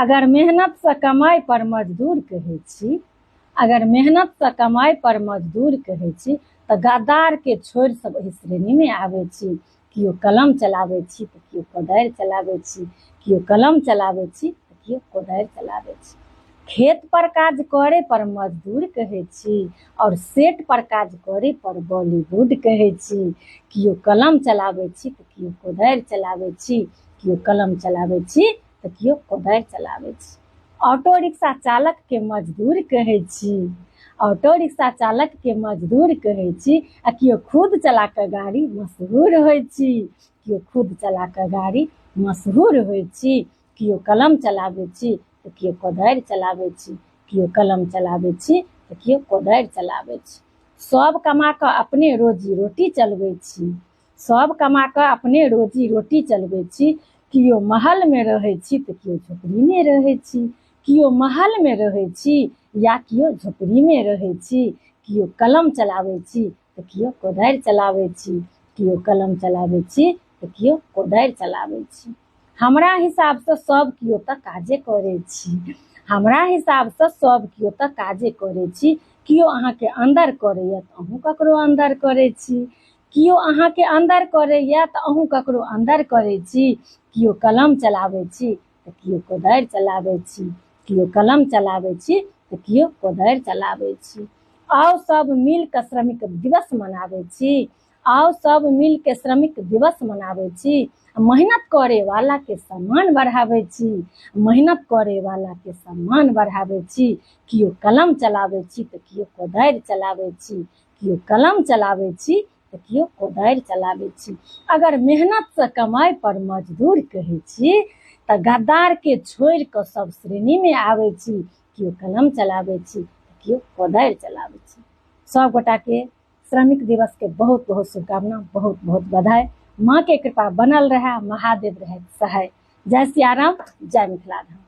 अगर मेहनत से कमाई पर मजदूर कहै छी, अगर मेहनत से कमाई पर मजदूर कहै छी तऽ गद्दार के छोड़ि सब एहि श्रेणी में आबै छी। किओ कलम चलाबै छी तऽ किओ कोदारि चलाबै छी, किओ कलम चलाबै छी तऽ किओ कोदारि चलाबै छी। खेत पर काज करे पर मजदूर कहै छी और सेट पर काज करे पर बॉलीवुड कहै छी। किओ कलम चलाबै छी तऽ किओ कोदारि चलाबै छी, किओ कलम चलाबै छी तऽ किओ कोदारि चलाबै छी। ऑटो रिक्शा चालक के मजदूर कहै छी, ऑटो रिक्शा चालक के मजदूर कहै छी। आ किओ खुद चला कऽ गाड़ी मशहूर होइ छी, किओ खुद चला कऽ गाड़ी मशहूर होइ छी। किओ कलम चलाबै छी तऽ किओ कोदारि चलाबै छी, किओ कलम चलाबै छी तऽ किओ कोदारि चलाबै छी। सब कमा कऽ अपने रोजी रोटी चलबै छी, सब कमा कऽ अपने रोजी रोटी चलबै छी। किओ महलमे रहै छी तऽ किओ झोपड़ीमे रहै छी, किओ महलमे रहै छी या किओ झोपड़ीमे रहै छी। किओ कलम चलाबै छी तऽ किओ कोदारि चलाबै छी, किओ कलम चलाबै छी तऽ किओ कोदारि चलाबै छी। हमरा हिसाबसँ सब किओ तऽ काजे करै छी, हमरा हिसाबसँ सब किओ तऽ काजे करै छी। किओ अहाँके अन्दर करैए तऽ अहूँ ककरो अन्दर करै छी, किओ अहाँके अन्दर करैए तऽ अहूँ ककरो अन्दर करै छी। किओ कलम चलाबै छी तऽ किओ कोदारि चलाबै छी, किओ कलम चलाबै छी तऽ किओ कोदारि चलाबै छी। आओ सब मिल कऽ श्रमिक दिवस मनाबै छी, आओ सब मिल के श्रमिक दिवस मनाबै छी। मेहनत करे वाला के सम्मान बढ़ाबै छी, मेहनत करे वाला के सम्मान बढ़ाबै छी। किओ कलम चलाबै छी तऽ किओ कोदारि चलाबै छी, किओ कलम चलाबै छी तऽ किओ कोदारि चलाबै छी। अगर मेहनत से कमाई पर मजदूर कहै छी तऽ गद्दार के छोड़ि कऽ सब श्रेणी में आबै छी। किओ कलम चलाबै छी तऽ किओ कोदारि चलाबै छी। सब गोटा के श्रमिक दिवस के बहुत बहुत शुभकामना, बहुत बहुत बधाई। माँ के कृपा बनल रहे, महादेव रहे सहाय। जय सिया राम, जय मिथिला धाम।